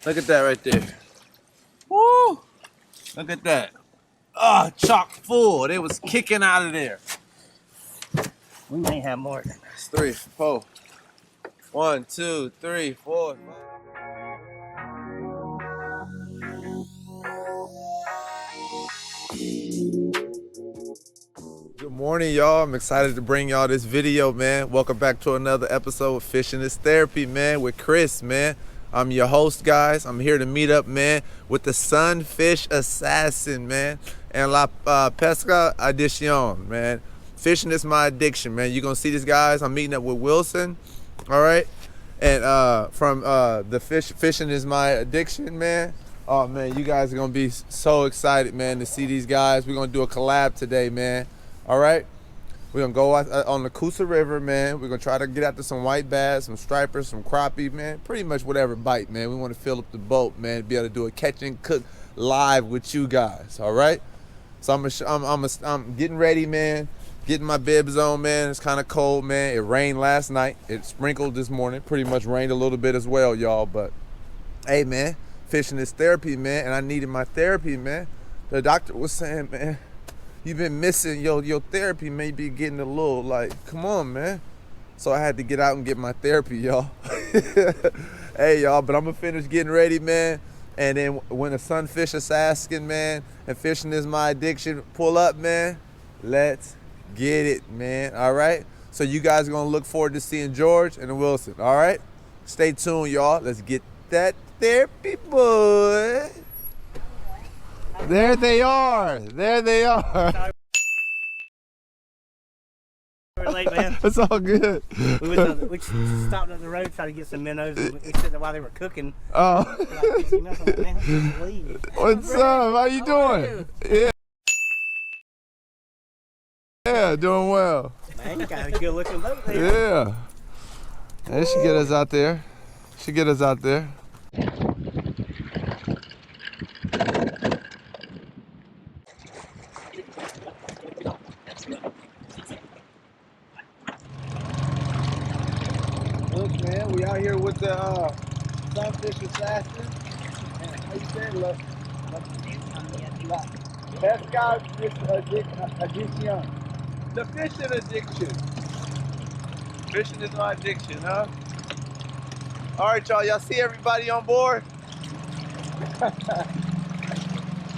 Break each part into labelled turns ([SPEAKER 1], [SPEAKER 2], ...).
[SPEAKER 1] Look at that right there. Woo! Look at that. Oh, chock full. They was kicking out of there.
[SPEAKER 2] We may have more.
[SPEAKER 1] It's 3, 4. 1, 2, 3, 4. Good morning, y'all. I'm excited to bring y'all this video, man. Welcome back to another episode of Fishing is Therapy, man, with Chris, man. I'm your host, guys. I'm here to meet up, man, with the Sunfish Assassin, man, and la pesca adicción, man. Fishing is my addiction, man. You're gonna see these guys. I'm meeting up with Wilson, all right? And from the fishing is my addiction, man. Oh man, you guys are gonna be so excited, man, to see these guys. We're gonna do a collab today, man. All right, we're gonna go out on the Coosa River, man. We're gonna try to get after some white bass, some stripers, some crappie, man. Pretty much whatever bite, man. We want to fill up the boat, man, to be able to do a catch and cook live with you guys. All right. So I'm getting ready, man. Getting my bibs on, man. It's kind of cold, man. It rained last night. It sprinkled this morning. Pretty much rained a little bit as well, y'all. But hey, man, fishing is therapy, man, and I needed my therapy, man. The doctor was saying, man, you've been missing your therapy, may be getting a little like, come on, man. So I had to get out and get my therapy, y'all. Hey, y'all, but I'm gonna finish getting ready, man. And then when the Sunfish Assassin, man, and fishing is my addiction, pull up, man. Let's get it, man. All right. So you guys are gonna look forward to seeing George and Wilson. All right. Stay tuned, y'all. Let's get that therapy, boy. There they are. There they are.
[SPEAKER 2] We're late, man.
[SPEAKER 1] It's all good.
[SPEAKER 2] We stopped at the road, tried to get some minnows, and we sat there while they were cooking.
[SPEAKER 1] Oh.
[SPEAKER 2] Leave.
[SPEAKER 1] What's up? How you doing? Yeah. Yeah, doing well.
[SPEAKER 2] Man, you got a good looking boat there.
[SPEAKER 1] Yeah. They should get us out there. Should get us out there. Look, man, we out here with the Sunfish Assassin. How you say it? Look. Pesca adicción. The fishing addiction. Fishing is my addiction, huh? All right, y'all see everybody on board?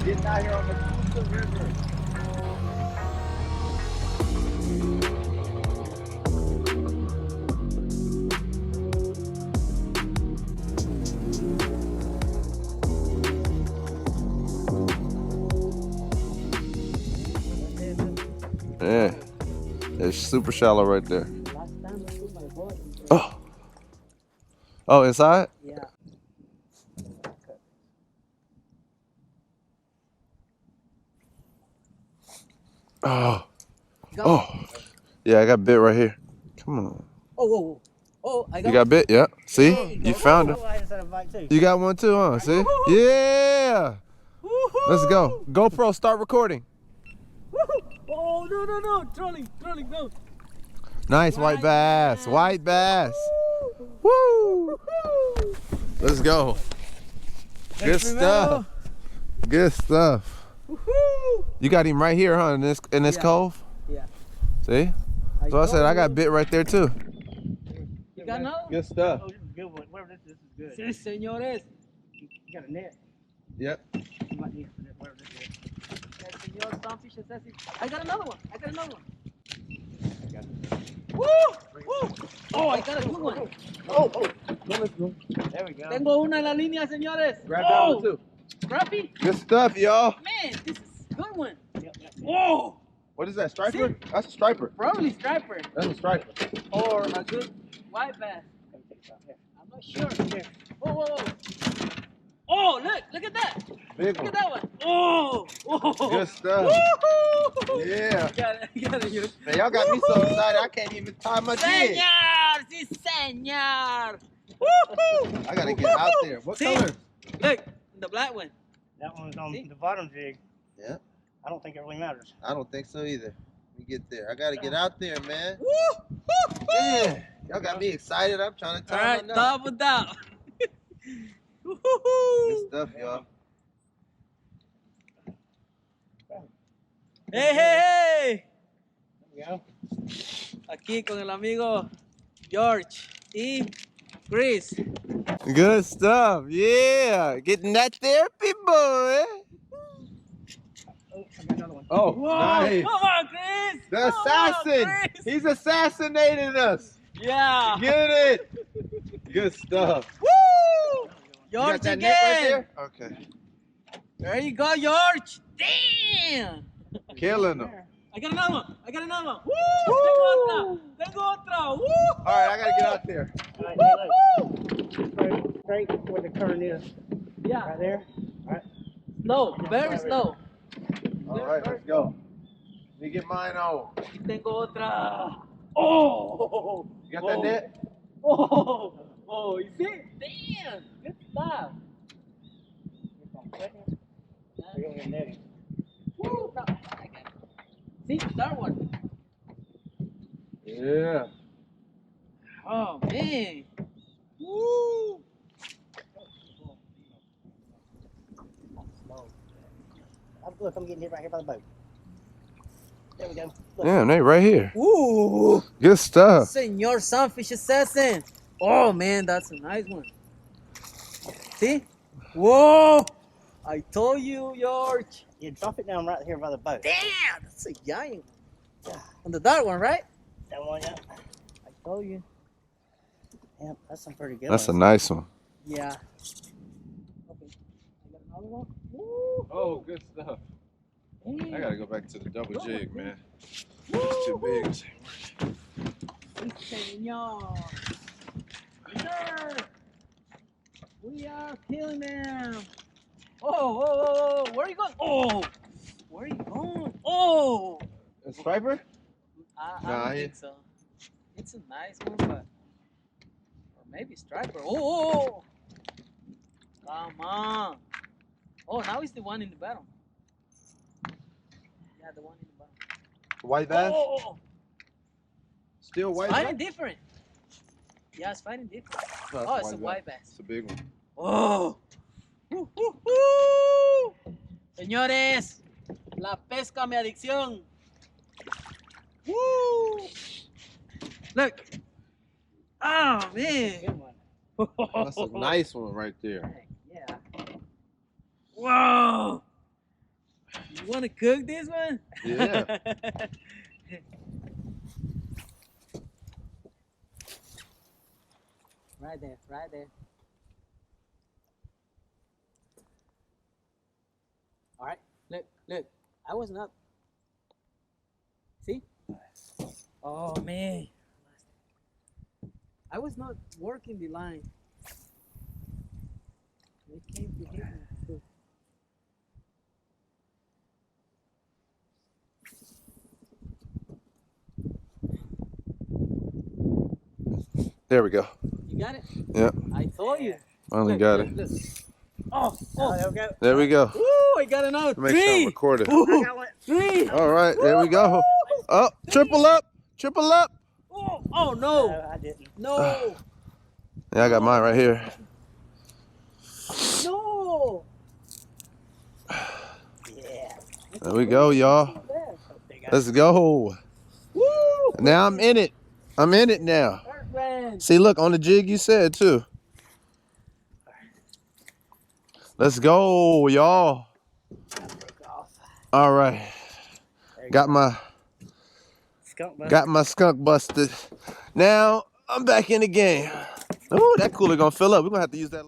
[SPEAKER 1] Getting out here on the Coosa River. Yeah, it's super shallow right there. Oh, oh, inside?
[SPEAKER 2] Yeah.
[SPEAKER 1] Oh, oh, yeah, I got bit right here. Come on.
[SPEAKER 2] Oh, I got.
[SPEAKER 1] You got bit? Yeah. See, you found it.
[SPEAKER 2] Too.
[SPEAKER 1] You got one too, huh? See? Yeah. Let's go. GoPro, start recording.
[SPEAKER 2] Oh, no. Trolling, no.
[SPEAKER 1] Nice white bass. White bass. Woo! Let's go. Good stuff. Good stuff. You got him right here, huh? In this cove?
[SPEAKER 2] Yeah.
[SPEAKER 1] See? So I said I got bit right there too.
[SPEAKER 2] You got another?
[SPEAKER 1] Good stuff.
[SPEAKER 2] Oh, this is a good one. Whatever this is good. Sí, señores. You got a net.
[SPEAKER 1] Yep.
[SPEAKER 2] You might need a net, whatever this is. Señor Sunfish Assassin. I got another one. Woo! Oh, I got a good one.
[SPEAKER 1] Oh. Let's go.
[SPEAKER 2] There we go. Tengo una en la línea, señores.
[SPEAKER 1] Grab that one too.
[SPEAKER 2] Crappie?
[SPEAKER 1] Good stuff, y'all.
[SPEAKER 2] Man, this is a good one. Whoa!
[SPEAKER 1] What is that, striper? That's a striper.
[SPEAKER 2] Probably striper.
[SPEAKER 1] That's a striper.
[SPEAKER 2] Or a good white bass. I'm not sure. Whoa. Oh, look at that.
[SPEAKER 1] Big
[SPEAKER 2] Look
[SPEAKER 1] one.
[SPEAKER 2] at that one. Oh.
[SPEAKER 1] Good stuff.
[SPEAKER 2] Woo-hoo.
[SPEAKER 1] Yeah.
[SPEAKER 2] You got it.
[SPEAKER 1] Man, y'all got me so excited I can't even tie my jig.
[SPEAKER 2] Señor, sí, señor. Woo-hoo.
[SPEAKER 1] I gotta get out there. What color?
[SPEAKER 2] Look, the black one.
[SPEAKER 3] That one's on the bottom jig.
[SPEAKER 1] Yeah.
[SPEAKER 3] I don't think it really matters.
[SPEAKER 1] I don't think so either. We get there. I gotta get out there, man.
[SPEAKER 2] Woo!
[SPEAKER 1] Yeah. Y'all got me excited. I'm trying to tie my knot.
[SPEAKER 2] Double down.
[SPEAKER 1] Good stuff, y'all.
[SPEAKER 2] Hey, hey, hey.
[SPEAKER 3] There we go.
[SPEAKER 2] Aquí con el amigo George y Chris.
[SPEAKER 1] Good stuff. Yeah. Getting that therapy, boy.
[SPEAKER 3] Oh, I got another one.
[SPEAKER 1] Oh,
[SPEAKER 2] Whoa,
[SPEAKER 1] nice.
[SPEAKER 2] come on, Chris.
[SPEAKER 1] The
[SPEAKER 2] Come
[SPEAKER 1] assassin.
[SPEAKER 2] on, Chris.
[SPEAKER 1] He's assassinating us.
[SPEAKER 2] Yeah.
[SPEAKER 1] Get it. Good stuff.
[SPEAKER 2] Woo!
[SPEAKER 1] You
[SPEAKER 2] George
[SPEAKER 1] got that
[SPEAKER 2] again.
[SPEAKER 1] net right there? Okay.
[SPEAKER 2] There you go, George. Damn.
[SPEAKER 1] Killing them.
[SPEAKER 2] I got another one. I got another one. Woo! Tengo otra. Woo!
[SPEAKER 1] All right, I got to get out there.
[SPEAKER 3] All right, hey, look. Straight where the current is.
[SPEAKER 2] Yeah.
[SPEAKER 3] Right there. All right.
[SPEAKER 2] Slow. Very slow.
[SPEAKER 1] All right, let's go. Let me get mine on.
[SPEAKER 2] Y tengo otra. Oh!
[SPEAKER 1] You got that net?
[SPEAKER 2] Oh! Oh, you see? Damn! Good stuff.
[SPEAKER 3] We don't get netting.
[SPEAKER 2] Woo! No, I got it. See, that one.
[SPEAKER 1] Yeah.
[SPEAKER 2] Oh, man. Woo!
[SPEAKER 3] Look, I'm getting hit right here by the boat. There we go. Look.
[SPEAKER 1] Damn, they right here.
[SPEAKER 2] Ooh!
[SPEAKER 1] Good stuff.
[SPEAKER 2] Senor Sunfish Assassin. Oh, man, that's a nice one. See? Whoa! I told you, George.
[SPEAKER 3] You drop it down right here by the boat.
[SPEAKER 2] Damn, that's a giant one. On the dark one, right?
[SPEAKER 3] That one, yeah.
[SPEAKER 2] I told you.
[SPEAKER 3] Yeah, that's some pretty good
[SPEAKER 1] That's a
[SPEAKER 3] ones.
[SPEAKER 1] nice one.
[SPEAKER 2] Yeah. Okay. I got another one. Woo!
[SPEAKER 1] Oh, good stuff.
[SPEAKER 2] Damn.
[SPEAKER 1] I got to go back to the double jig, man.
[SPEAKER 2] Woo!
[SPEAKER 1] It's too big.
[SPEAKER 2] Sí, señor. Sir. We are killing them. Oh, where are you going? Oh, where are you going? Oh,
[SPEAKER 1] A striper?
[SPEAKER 2] I
[SPEAKER 1] Nah,
[SPEAKER 2] don't think so. It's a nice one, but or maybe striper. Oh, come on. Oh, now it's the one in the bottom. Yeah, the one in the bottom.
[SPEAKER 1] White bass?
[SPEAKER 2] Oh,
[SPEAKER 1] Still white
[SPEAKER 2] fighting
[SPEAKER 1] bass?
[SPEAKER 2] different. Yeah, it's fighting different.
[SPEAKER 1] No,
[SPEAKER 2] Oh, it's a white bass.
[SPEAKER 1] It's a big one.
[SPEAKER 2] Oh. Señores, la pesca mi adicción. Woo. Look. Oh, man.
[SPEAKER 3] Good one.
[SPEAKER 1] That's a nice one right there.
[SPEAKER 2] Yeah. Whoa. You want to cook this one?
[SPEAKER 1] Yeah.
[SPEAKER 2] Right there, right there. All right, look. I was not. See? Oh, man. I was not working the line. They came to hit me too.
[SPEAKER 1] There we go.
[SPEAKER 2] You got it?
[SPEAKER 1] Yep.
[SPEAKER 2] I told you.
[SPEAKER 1] Finally
[SPEAKER 2] Look,
[SPEAKER 1] got
[SPEAKER 2] look,
[SPEAKER 1] it.
[SPEAKER 2] look. Oh,
[SPEAKER 3] There we go.
[SPEAKER 1] There we go.
[SPEAKER 2] Woo, I got another
[SPEAKER 1] Make sure I'm
[SPEAKER 2] three.
[SPEAKER 1] recorded.
[SPEAKER 3] I got one.
[SPEAKER 2] Three.
[SPEAKER 1] All right, there we go. Oh, triple up. Triple up.
[SPEAKER 2] Oh, no.
[SPEAKER 3] No, I didn't.
[SPEAKER 2] No.
[SPEAKER 1] Yeah, I got mine right here.
[SPEAKER 2] No.
[SPEAKER 3] Yeah.
[SPEAKER 1] There we go, y'all.
[SPEAKER 3] So big.
[SPEAKER 1] Let's go.
[SPEAKER 2] Woo.
[SPEAKER 1] Now I'm in it. I'm in it now.
[SPEAKER 2] Perfect.
[SPEAKER 1] See, look, on the jig you said, too. Let's go, y'all. All right. Got my skunk busted. Now I'm back in the game. Oh, that cooler gonna fill up. We're gonna have to use that.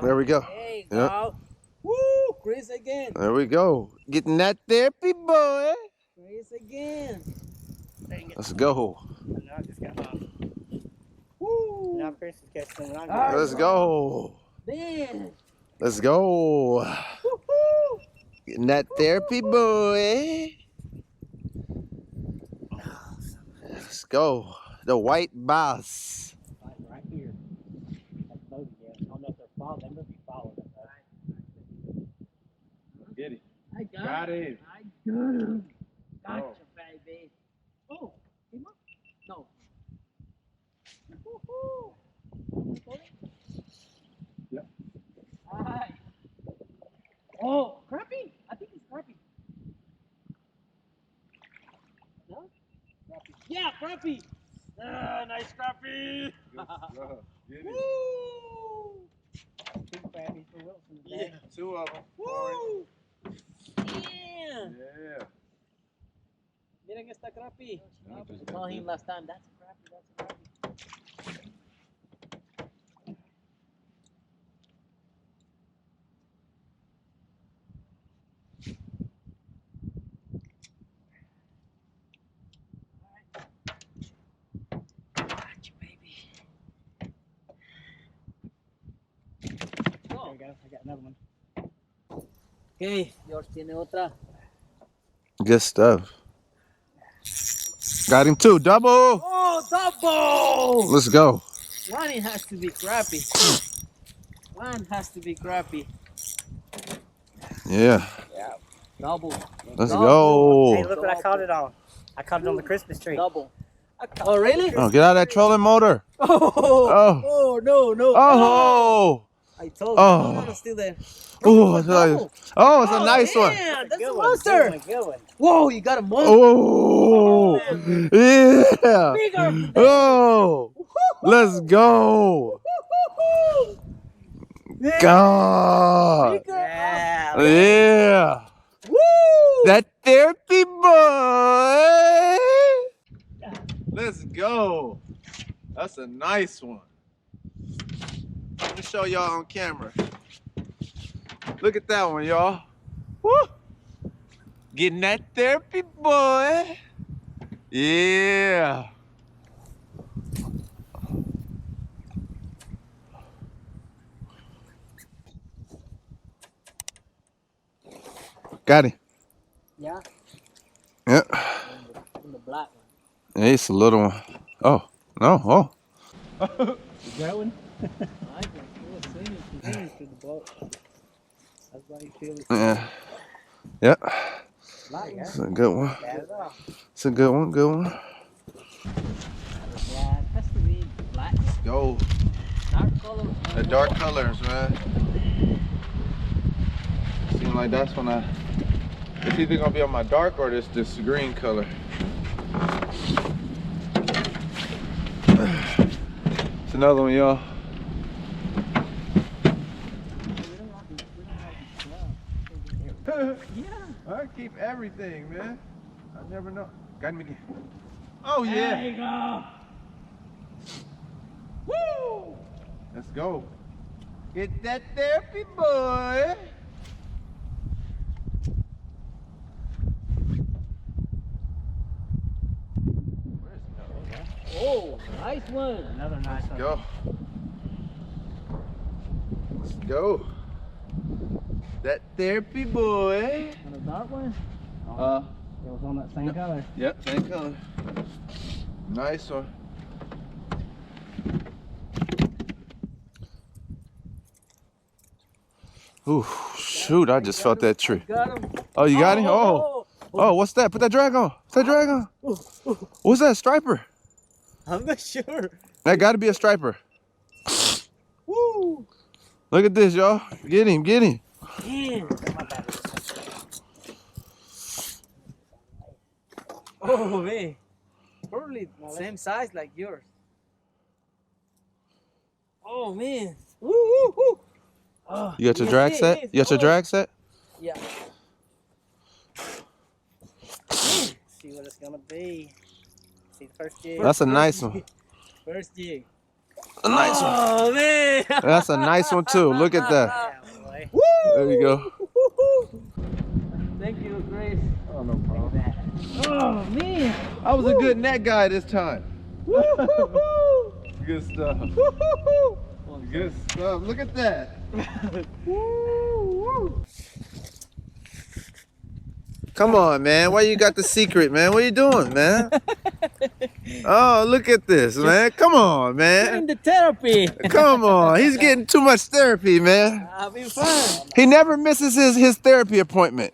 [SPEAKER 1] There we go.
[SPEAKER 2] Hey,
[SPEAKER 1] Yep.
[SPEAKER 2] go. Woo, Chris again.
[SPEAKER 1] There we go. Getting that therapy, boy.
[SPEAKER 2] Chris again.
[SPEAKER 1] Let's go.
[SPEAKER 3] No, I just got mine.
[SPEAKER 2] Woo.
[SPEAKER 3] Now Chris is catching them.
[SPEAKER 1] Let's go.
[SPEAKER 2] Man.
[SPEAKER 1] Let's go.
[SPEAKER 2] Woo-hoo.
[SPEAKER 1] Getting that therapy boy. Let's go. The white bass.
[SPEAKER 3] Right here. That's boat again. I don't know if they're following. They must be following us.
[SPEAKER 1] Get it.
[SPEAKER 2] I
[SPEAKER 1] Got him.
[SPEAKER 2] I got him. Gotcha, baby. Oh, came up? No. Woohoo!
[SPEAKER 1] Yep.
[SPEAKER 2] Alright. Oh, crappie? I think it's crappie. No? Crappie. Yeah, crappie! Ah, nice crappie!
[SPEAKER 1] Get it.
[SPEAKER 2] Woo!
[SPEAKER 3] 2 crappies for Wilson
[SPEAKER 2] Yeah.
[SPEAKER 3] today.
[SPEAKER 1] 2 of them.
[SPEAKER 2] Woo! Yeah!
[SPEAKER 1] Yeah.
[SPEAKER 2] Mira que está crappie.
[SPEAKER 1] Yeah, just
[SPEAKER 2] I told him last time, that's a crappie, that's a crappie. Gotcha, baby.
[SPEAKER 3] There we go. I got another one.
[SPEAKER 2] Okay, George tiene otra.
[SPEAKER 1] Good stuff. Got him too. Double.
[SPEAKER 2] Oh, double!
[SPEAKER 1] Let's go.
[SPEAKER 2] One it has to be crappie. One has to be crappie.
[SPEAKER 1] Yeah.
[SPEAKER 2] Double.
[SPEAKER 1] Let's
[SPEAKER 3] Hey,
[SPEAKER 1] go.
[SPEAKER 3] look what I caught it on. I caught it on the Christmas tree.
[SPEAKER 2] Double. Oh, really?
[SPEAKER 1] Oh, get out of that trolling motor.
[SPEAKER 2] Oh, oh no, no.
[SPEAKER 1] Oh.
[SPEAKER 2] I told you.
[SPEAKER 1] Oh.
[SPEAKER 2] No, no, still there.
[SPEAKER 1] Oh, it's
[SPEAKER 2] Double.
[SPEAKER 1] a nice one.
[SPEAKER 2] Yeah, that's a
[SPEAKER 3] Good one,
[SPEAKER 2] monster.
[SPEAKER 3] good one.
[SPEAKER 2] Whoa, you got a monster.
[SPEAKER 1] Oh. Yeah.
[SPEAKER 2] Bigger.
[SPEAKER 1] Oh. Let's go. God.
[SPEAKER 2] Bigger.
[SPEAKER 3] Yeah.
[SPEAKER 1] Yeah.
[SPEAKER 2] Woo.
[SPEAKER 1] That therapy boy. Let's go. That's a nice one. Let me show y'all on camera. Look at that one, y'all. Woo. Getting that therapy boy. Yeah. Got him.
[SPEAKER 2] Yeah.
[SPEAKER 1] Yep.
[SPEAKER 2] In the black one.
[SPEAKER 1] Yeah, it's a little one. Oh, no. Oh.
[SPEAKER 3] You going?
[SPEAKER 2] I can feel it singing to the boat.
[SPEAKER 3] That's why you feel it.
[SPEAKER 1] Yeah. Yep.
[SPEAKER 3] Light, yeah.
[SPEAKER 1] It's a good one.
[SPEAKER 3] Got it off.
[SPEAKER 1] It's a good one. Good one.
[SPEAKER 2] Yeah, it has to be black.
[SPEAKER 1] Go.
[SPEAKER 2] Dark color.
[SPEAKER 1] The dark colors, man. Seems like that's when it's either gonna be on my dark or this green color. It's another one, y'all. I keep everything, man. I never know. Got me again. Oh yeah.
[SPEAKER 2] There you go. Woo!
[SPEAKER 1] Let's go. Get that therapy boy.
[SPEAKER 2] Oh, nice one.
[SPEAKER 3] Another nice one.
[SPEAKER 1] Go. Let's go. That therapy boy.
[SPEAKER 2] And a dark one.
[SPEAKER 3] It was on that same color.
[SPEAKER 1] Yep, same color. Nice one. Ooh, shoot, I just felt that tree.
[SPEAKER 2] Got him.
[SPEAKER 1] Oh, you got him? Oh. Oh, what's that? Put that drag on. Put that drag on. What's that, striper?
[SPEAKER 2] I'm not sure.
[SPEAKER 1] That got to be a striper.
[SPEAKER 2] Woo!
[SPEAKER 1] Look at this, y'all. Get him, get him.
[SPEAKER 2] Damn. Oh, man. Probably same size like yours. Oh, man. Woo, woo, woo. Oh,
[SPEAKER 1] You got your drag set? You got your drag set?
[SPEAKER 2] Yeah.
[SPEAKER 3] See what it's gonna be. See the first jig.
[SPEAKER 1] That's a nice one.
[SPEAKER 2] First jig.
[SPEAKER 1] A nice one.
[SPEAKER 2] Oh, man.
[SPEAKER 1] That's a nice one, too. Look at that.
[SPEAKER 3] Yeah, boy.
[SPEAKER 2] Woo!
[SPEAKER 1] There you go.
[SPEAKER 2] Thank you, Grace.
[SPEAKER 1] Oh, no problem.
[SPEAKER 2] Oh, man.
[SPEAKER 1] I was a good net guy this time.
[SPEAKER 2] Woo-hoo-hoo.
[SPEAKER 1] Good stuff.
[SPEAKER 2] Woo-hoo-hoo.
[SPEAKER 1] Good stuff. Look at that.
[SPEAKER 2] Woo, woo.
[SPEAKER 1] Come on, man. Why you got the secret, man? What you doing, man? Oh, look at this, man. Come on,
[SPEAKER 2] Doing
[SPEAKER 1] man.
[SPEAKER 2] the therapy.
[SPEAKER 1] Come on. He's getting too much therapy, man.
[SPEAKER 2] Having fun.
[SPEAKER 1] He never misses his therapy appointment.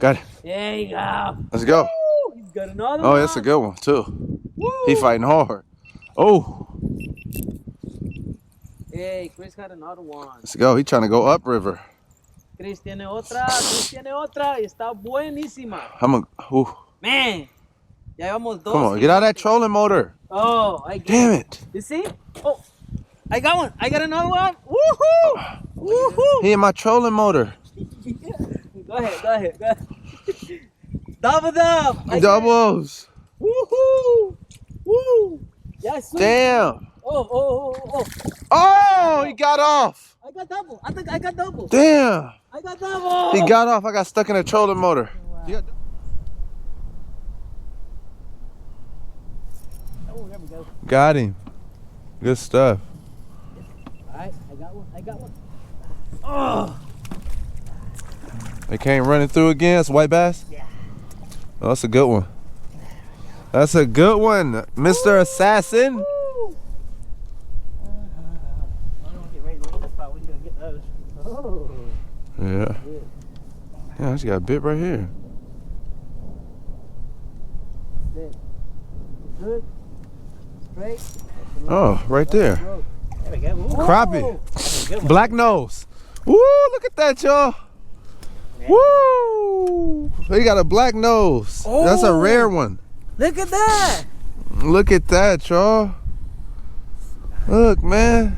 [SPEAKER 1] Got it.
[SPEAKER 2] There you go.
[SPEAKER 1] Let's go.
[SPEAKER 2] Woo! He's got another
[SPEAKER 1] Oh,
[SPEAKER 2] one.
[SPEAKER 1] that's a good one, too.
[SPEAKER 2] Woo!
[SPEAKER 1] He fighting hard. Oh,
[SPEAKER 2] Hey, Chris got another one.
[SPEAKER 1] let's go. He trying to go upriver.
[SPEAKER 2] Chris tiene otra. Chris tiene otra. Y está buenísima.
[SPEAKER 1] I'm a. Ooh.
[SPEAKER 2] Man. Ya llevamos dos.
[SPEAKER 1] Come on, get out of that trolling motor.
[SPEAKER 2] Oh, I get
[SPEAKER 1] Damn it.
[SPEAKER 2] You see? Oh, I got one. I got another one. Woohoo! Woohoo!
[SPEAKER 1] He in my trolling motor.
[SPEAKER 2] Go ahead. Double dub. I got it.
[SPEAKER 1] Doubles.
[SPEAKER 2] Woohoo! Woo! Yes.
[SPEAKER 1] Damn.
[SPEAKER 2] Oh.
[SPEAKER 1] Oh, he got off.
[SPEAKER 2] I got double. I think I got double.
[SPEAKER 1] Damn.
[SPEAKER 2] I got double.
[SPEAKER 1] He got off. I got stuck in a trolling motor.
[SPEAKER 2] Wow. Oh, there we go.
[SPEAKER 1] Got him. Good stuff.
[SPEAKER 2] All right, I got one. Oh.
[SPEAKER 1] They came running through again. It's white bass?
[SPEAKER 2] Yeah.
[SPEAKER 1] Oh, that's a good one. That's a good one, Mr. Assassin.
[SPEAKER 2] Woo. I don't get ready to look at the spot. We're gonna get those. Oh.
[SPEAKER 1] Yeah.
[SPEAKER 2] Good.
[SPEAKER 1] Yeah, I just got a bit right here.
[SPEAKER 2] Good. Good. Straight.
[SPEAKER 1] Oh, right there.
[SPEAKER 2] There we go. Ooh.
[SPEAKER 1] Crappie.
[SPEAKER 2] That's a good one.
[SPEAKER 1] Black nose. Woo, look at that, y'all.
[SPEAKER 2] Yeah.
[SPEAKER 1] Woo! He got a black nose. That's a
[SPEAKER 2] Oh.
[SPEAKER 1] rare one.
[SPEAKER 2] Look at that.
[SPEAKER 1] Look at that, y'all. Look, man.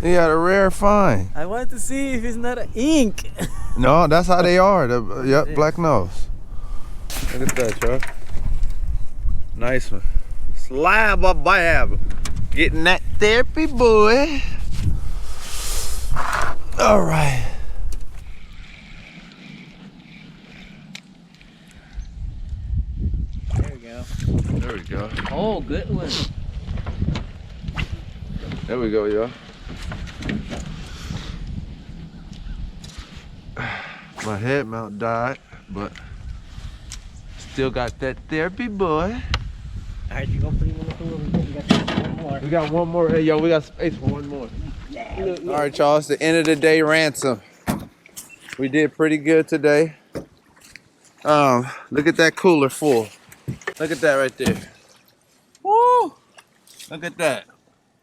[SPEAKER 1] He got a rare find.
[SPEAKER 2] I wanted to see if it's not an ink.
[SPEAKER 1] No, that's how they are. Yep, black nose. Look at that, y'all. Nice one. Slab up bab. Getting that therapy, boy. All right.
[SPEAKER 2] There we go.
[SPEAKER 1] There we go.
[SPEAKER 2] Oh, good one.
[SPEAKER 1] There we go, y'all. My head mount died, but still got that therapy, boy.
[SPEAKER 2] All right, you go pretty much over. We got one more.
[SPEAKER 1] We got one more. Hey, yo, we got space for one more.
[SPEAKER 2] Yeah.
[SPEAKER 1] All right, y'all. It's the end of the day ransom. We did pretty good today. Look at that cooler full. Look at that right there. Woo! Look at that.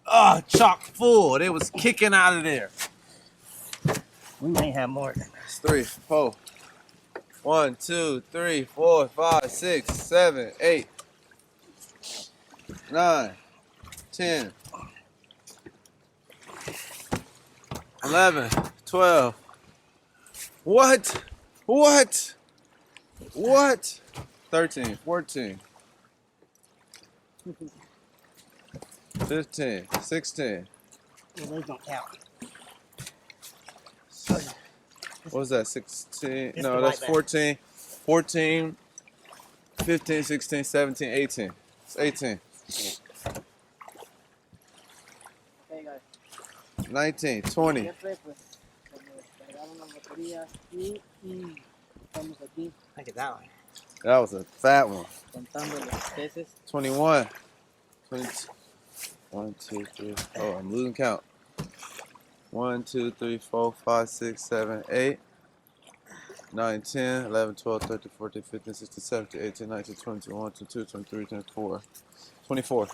[SPEAKER 1] Oh, chock full. They was kicking out of there.
[SPEAKER 2] We may have more.
[SPEAKER 1] It's 3, 4. 1, 2, 3, 4, 5, 6, 7, 8, 9, 10, 11, 12. What? 13, 14, 15, 16.
[SPEAKER 3] Yeah, those don't count.
[SPEAKER 1] What was that? 16?
[SPEAKER 3] Just
[SPEAKER 1] No,
[SPEAKER 3] the
[SPEAKER 1] that's
[SPEAKER 3] white bass.
[SPEAKER 1] 14. 14, 15, 16, 17, 18. It's 18.
[SPEAKER 2] Hey guys.
[SPEAKER 1] 19, 20.
[SPEAKER 2] Siempre pues cuando descargaron las baterías y estamos aquí
[SPEAKER 3] Look at that one.
[SPEAKER 1] That was a fat one.
[SPEAKER 2] contando los peces.
[SPEAKER 1] 21. 22. 1, 2, 3. Oh, I'm losing count. 1, 2, 3, 4, 5, 6, 7, 8, 9, 10, 11, 12, 13, 14, 15, 16, 17, 18, 19, 20, 21, 22, 23, 24. 24.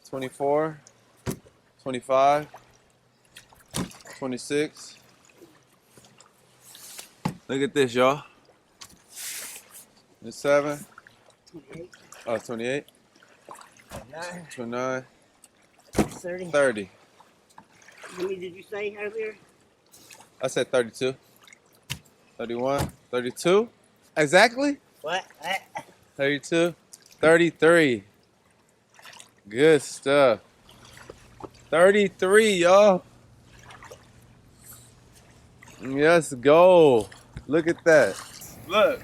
[SPEAKER 1] 24. 25. 26. Look at this, y'all. 27.
[SPEAKER 3] 28,
[SPEAKER 1] Oh, 28.
[SPEAKER 3] 29,
[SPEAKER 1] 29.
[SPEAKER 3] 30.
[SPEAKER 1] 30.
[SPEAKER 3] How many did you say earlier?
[SPEAKER 1] I said 32. 31. 32. Exactly?
[SPEAKER 3] What?
[SPEAKER 1] 32. 33. Good stuff. 33, y'all. Let's go. Look at that. Look.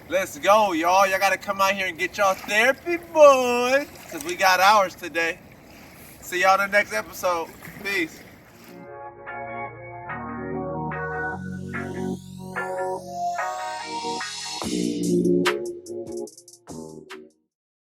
[SPEAKER 1] Let's go, y'all. Y'all gotta come out here and get y'all therapy, boy. Cause we got ours today. See y'all in the next episode. Peace.